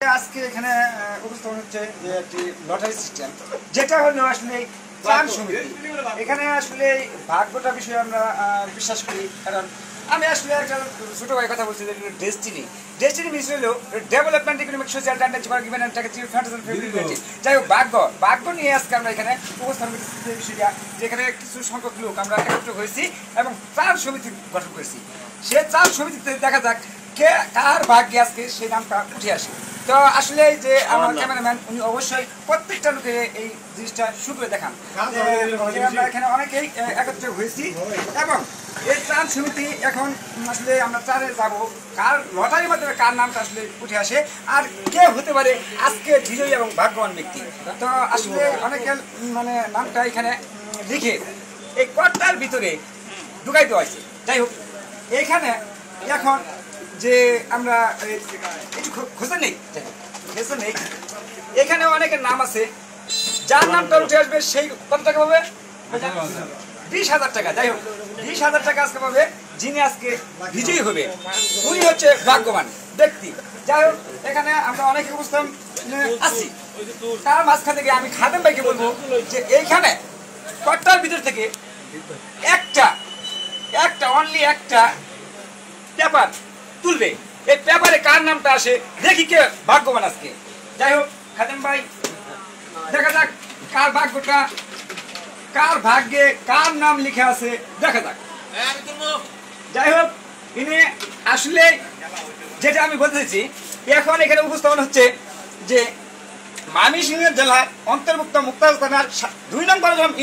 আজকে এখানে উপস্থাপন হচ্ছে যে একটি লটারি সিস্টেম, যেটা হলো আসলে ত্রাণ সমিতি। এখানে আসলে ভাগ্যটা বিষয়ে আমরা বিশ্বাস করি, কারণ আমি আসলে একটা ছোট ভাই কথা বলছি যে ডেস্টিনি মিস হলো development, economic, social, given and taken fantasy. যাই হোক, ভাগ্য নিয়ে আজকে আমরা এখানে উপস্থাপন করছি যে বিষয়টা, যেখানে কিছু সংখ্যক লোক আমরা একত্র হয়েছি এবং ত্রাণ সমিতি গঠন করেছি। সে ত্রাণ সমিতিতে দেখা যাক কে কার ভাগ্যে আজকে সেই নামটা উঠে আসে। তো আসলে যে আমার ক্যামেরাম্যান উনি অবশ্যই প্রত্যেকটা লোকে এই জিনিসটা শুরু করে দেখান। আমরা এখানে অনেকেই একত্রে হয়েছি এবং এই ত্রাণ সমিতি এখন আসলে আমরা ত্রাণে যাবো, কার লটারির মাধ্যমে কার নামটা আসলে উঠে আসে আর কে হতে পারে আজকে বিজয়ী এবং ভাগ্যবান ব্যক্তি। তো আসলে অনেকের মানে নামটা এখানে লিখে এই কটটার ভিতরে ঢুকাই দেওয়া হয়েছে। যাই হোক, এখানে এখন যে আমরা একটু খোঁজে নেই, এখানে অনেকের নাম আছে, যার নামটা উঠে আসবে সেই কত টাকা পাবে? 20,000 টাকা। যাই হোক, 20,000 টাকা আজকে পাবে যিনি আজকে বিজয়ী হবে, উনি হচ্ছে ভাগ্যবান ব্যক্তি। যাই হোক, এখানে আমরা অনেকে অবস্থান আছি, তার মাঝখান থেকে আমি খাদেম ভাইকে বলবো যে এইখানে কট্টার ভিতর থেকে একটা অনলি একটা পেপার তুলবে, এই পেপারে কার নামটা আসে দেখি কে ভাগ্যবান আজকে। যাই হোক, খাদেম ভাই দেখা যাক কার ভাগ্যটা, কার ভাগ্যে কার নাম লিখে আছে দেখা যাক। যাই হোক, ইনি আসলে যেটা আমি বলতেছি, এখন এখানে উপস্থাপন হচ্ছে যে ময়মনসিংহ জেলার অন্তর্ভুক্ত মুক্তাগাছা থানার 2 নং বড়গ্রাম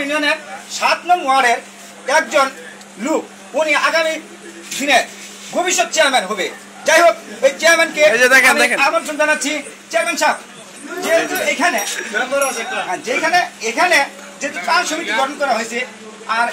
ইউনিয়নের 7 নং ওয়ার্ডের একজন লোক, উনি আগামী দিনে ভবিষ্যৎ চেয়ারম্যান হবে। যাই হোক, এই চেয়ারম্যানকে আমন্ত্রণ জানাচ্ছি। চেয়ারম্যান সাহেব, যেহেতু এখানে যেহেতু ত্রাণ সমিতি গঠন করা হয়েছে আর